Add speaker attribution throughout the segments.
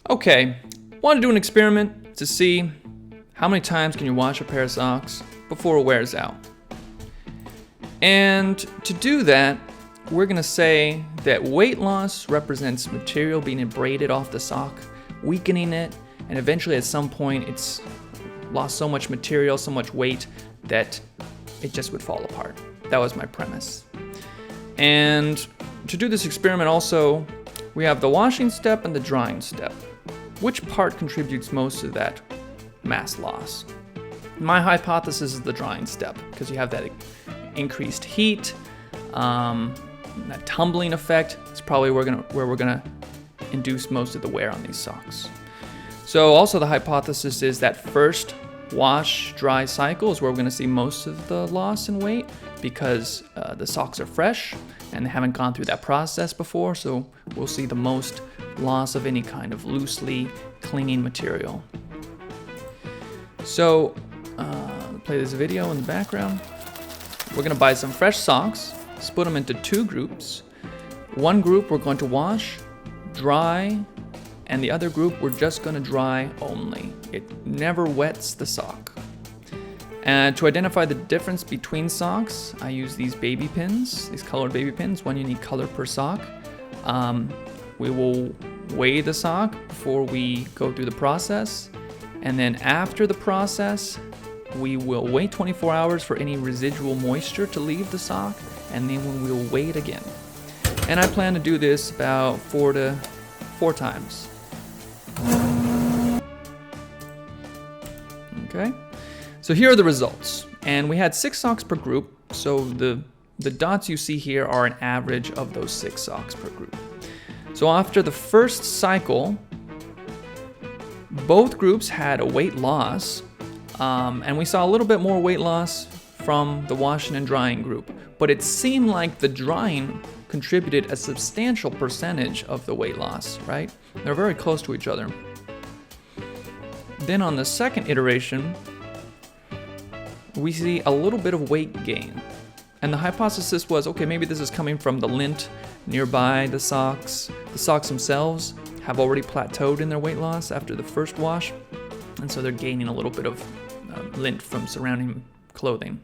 Speaker 1: Okay, want to do an experiment to see how many times can you wash a pair of socks before it wears out. And to do that, we're going to say that weight loss represents material being abraded off the sock, weakening it, and eventually at some point it's lost so much material, so much weight that it just would fall apart. That was my premise. And to do this experiment also, we have the washing step and the drying step. Which part contributes most to that mass loss? My hypothesis is the drying step, because you have that increased heat, that tumbling effect. It's probably where we're gonna induce most of the wear on these socks. So also the hypothesis is that first wash dry cycle is where we're gonna see most of the loss in weight, because the socks are fresh and they haven't gone through that process before, so we'll see the most loss of any kind of loosely clinging material. So play this video in the background. We're gonna buy some fresh socks, split them into two groups. One group we're going to wash, dry, and the other group we're just gonna dry only. It never wets the sock. And to identify the difference between socks, I use these baby pins, these colored baby pins, one unique color per sock. We will weigh the sock before we go through the process. And then after the process, we will wait 24 hours for any residual moisture to leave the sock, and then we will weigh it again. And I plan to do this about 4 times. Okay, so here are the results. And we had 6 socks per group, so the dots you see here are an average of those 6 socks per group. So after the first cycle, both groups had a weight loss, and we saw a little bit more weight loss from the washing and drying group, but it seemed like the drying contributed a substantial percentage of the weight loss, right? They're very close to each other. Then on the second iteration, we see a little bit of weight gain. And the hypothesis was, okay, maybe this is coming from the lint nearby the socks. The socks themselves have already plateaued in their weight loss after the first wash, and so they're gaining a little bit of lint from surrounding clothing.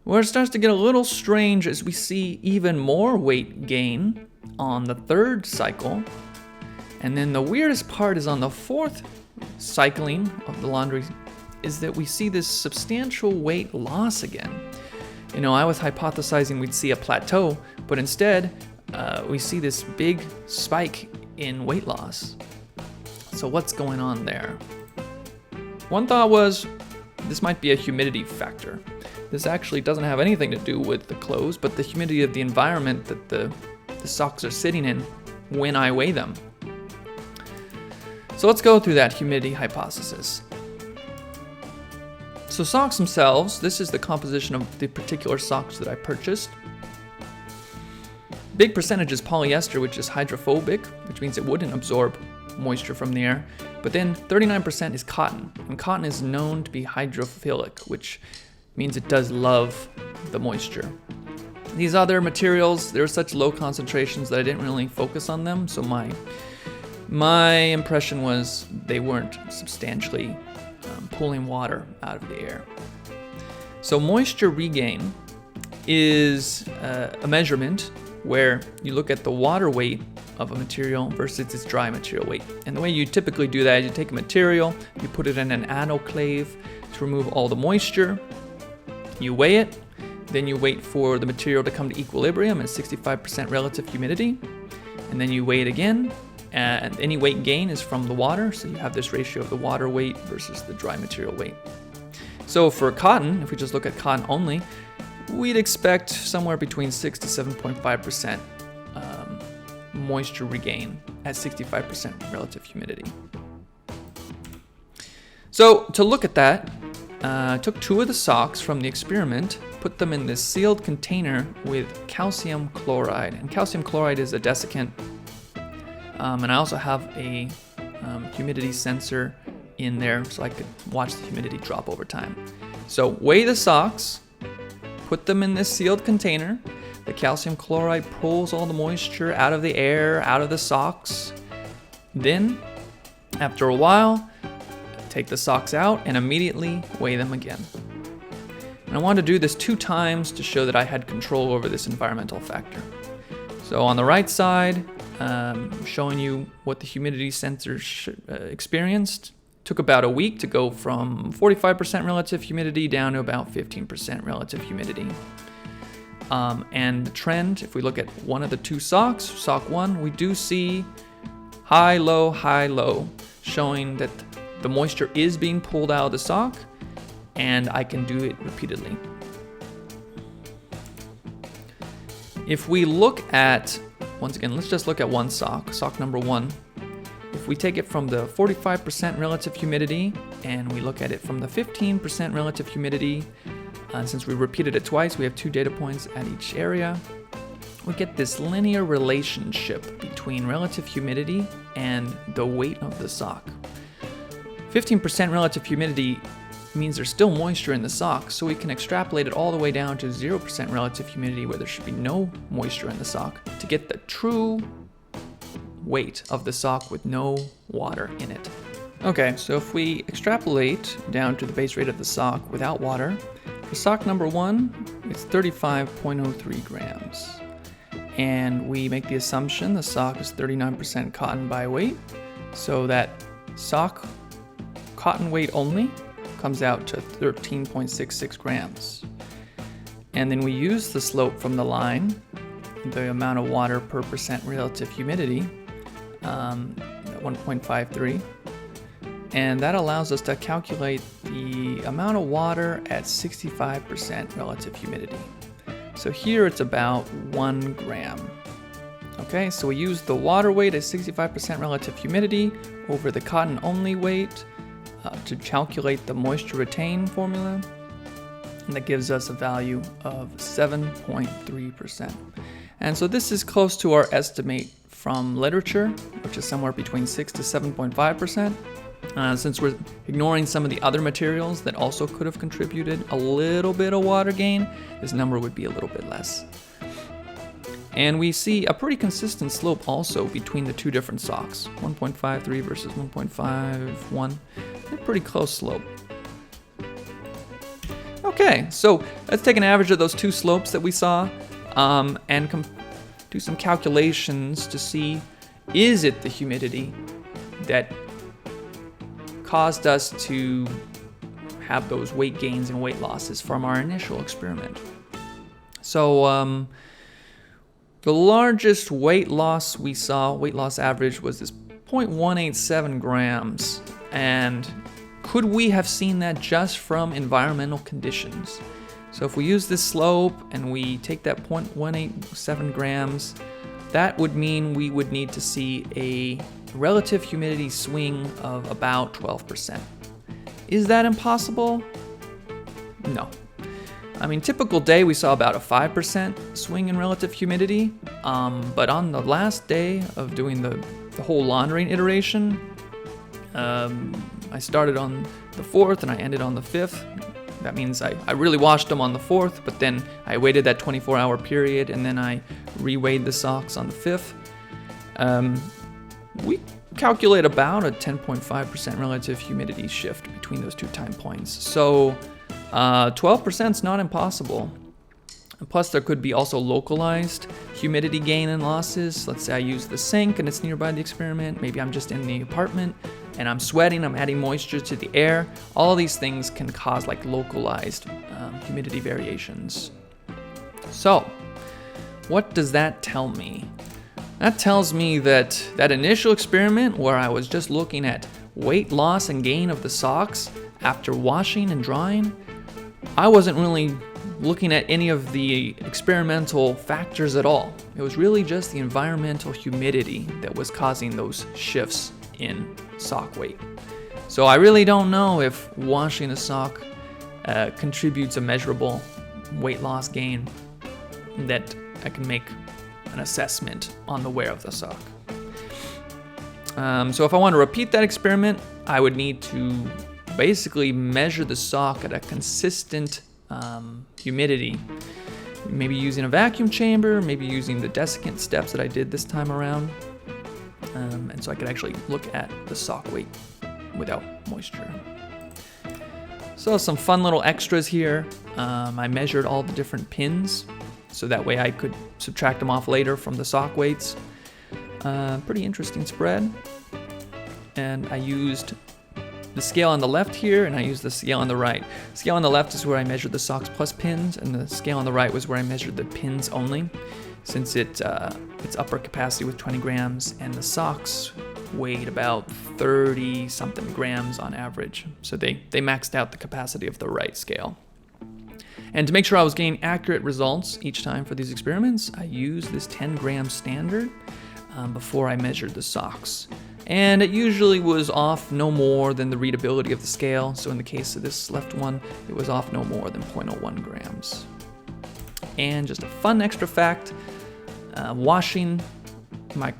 Speaker 1: Where it starts to get a little strange is we see even more weight gain on the third cycle, and then the weirdest part is on the fourth cycling of the laundry is that we see this substantial weight loss again. You know, I was hypothesizing we'd see a plateau, but instead we see this big spike in weight loss. So what's going on there? One thought was this might be a humidity factor. This actually doesn't have anything to do with the clothes, but the humidity of the environment that the socks are sitting in when I weigh them. So let's go through that humidity hypothesis. So socks themselves, this is the composition of the particular socks that I purchased. Big percentage is polyester, which is hydrophobic, which means it wouldn't absorb moisture from the air. But then 39% is cotton, and cotton is known to be hydrophilic, which means it does love the moisture. These other materials, there are such low concentrations that I didn't really focus on them, so my impression was they weren't substantially pulling water out of the air. So moisture regain is a measurement where you look at the water weight of a material versus its dry material weight. And the way you typically do that is you take a material, you put it in an autoclave to remove all the moisture, you weigh it, then you wait for the material to come to equilibrium at 65% relative humidity, and then you weigh it again, and any weight gain is from the water, so you have this ratio of the water weight versus the dry material weight. So for cotton, if we just look at cotton only, we'd expect somewhere between 6 to 7.5% moisture regain at 65% relative humidity. So to look at that, I took 2 of the socks from the experiment, put them in this sealed container with calcium chloride. And calcium chloride is a desiccant. And I also have a humidity sensor in there so I could watch the humidity drop over time. So weigh the socks, put them in this sealed container. The calcium chloride pulls all the moisture out of the air, out of the socks. Then, after a while, take the socks out and immediately weigh them again. And I wanted to do this 2 times to show that I had control over this environmental factor. So on the right side, showing you what the humidity sensor experienced. Took about a week to go from 45% relative humidity down to about 15% relative humidity. And the trend, if we look at one of the 2 socks, sock 1, we do see high, low, showing that the moisture is being pulled out of the sock, and I can do it repeatedly. If we look at, once again, let's just look at one sock, sock number 1. If we take it from the 45% relative humidity and we look at it from the 15% relative humidity, since we repeated it twice, we have 2 data points at each area. We get this linear relationship between relative humidity and the weight of the sock. 15% relative humidity means there's still moisture in the sock, so we can extrapolate it all the way down to 0% relative humidity where there should be no moisture in the sock to get the true weight of the sock with no water in it. Okay, so if we extrapolate down to the base rate of the sock without water, for sock number 1, it's 35.03 grams. And we make the assumption the sock is 39% cotton by weight, so that sock cotton weight only comes out to 13.66 grams. And then we use the slope from the line, the amount of water per percent relative humidity, 1.53, and that allows us to calculate the amount of water at 65% relative humidity. So here it's about 1 gram. Okay, so we use the water weight at 65% relative humidity over the cotton only weight to calculate the moisture retain formula, and that gives us a value of 7.3%. And so this is close to our estimate from literature, which is somewhere between 6 to 7.5%. Since we're ignoring some of the other materials that also could have contributed a little bit of water gain, this number would be a little bit less. And we see a pretty consistent slope also between the 2 different socks, 1.53 versus 1.51, a pretty close slope. Okay, so let's take an average of those 2 slopes that we saw and do some calculations to see, is it the humidity that caused us to have those weight gains and weight losses from our initial experiment. So the largest weight loss we saw, weight loss average, was this 0.187 grams. And could we have seen that just from environmental conditions? So if we use this slope and we take that 0.187 grams, that would mean we would need to see a relative humidity swing of about 12%. Is that impossible? No. I mean, typical day we saw about a 5% swing in relative humidity, but on the last day of doing the whole laundering iteration, I started on the 4th and I ended on the 5th. That means I really washed them on the 4th, but then I waited that 24-hour period and then I reweighed the socks on the 5th. We calculate about a 10.5% relative humidity shift between those 2 time points. So 12% is not impossible. Plus, there could be also localized humidity gain and losses. Let's say I use the sink and it's nearby the experiment. Maybe I'm just in the apartment and I'm sweating, I'm adding moisture to the air. All these things can cause like localized humidity variations. So, what does that tell me? That tells me that that initial experiment where I was just looking at weight loss and gain of the socks after washing and drying, I wasn't really looking at any of the experimental factors at all. It was really just the environmental humidity that was causing those shifts in sock weight. So I really don't know if washing a sock contributes a measurable weight loss gain that I can make an assessment on the wear of the sock. So if I want to repeat that experiment, I would need to basically measure the sock at a consistent humidity, maybe using a vacuum chamber, maybe using the desiccant steps that I did this time around. and so I could actually look at the sock weight without moisture. So some fun little extras here. I measured all the different pins, so that way I could subtract them off later from the sock weights. Pretty interesting spread. And I used the scale on the left here, and I used the scale on the right. Scale on the left is where I measured the socks plus pins, and the scale on the right was where I measured the pins only, since it's upper capacity with 20 grams, and the socks weighed about 30 something grams on average. So they maxed out the capacity of the right scale. And to make sure I was getting accurate results each time for these experiments, I used this 10 gram standard before I measured the socks. And it usually was off no more than the readability of the scale. So in the case of this left one, it was off no more than 0.01 grams. And just a fun extra fact, washing my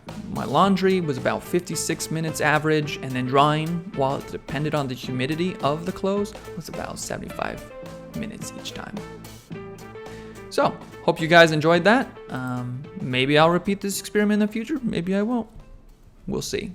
Speaker 1: laundry was about 56 minutes average, and then drying, while it depended on the humidity of the clothes, was about 75 minutes each time. So, hope you guys enjoyed that. Maybe I'll repeat this experiment in the future, maybe I won't. We'll see.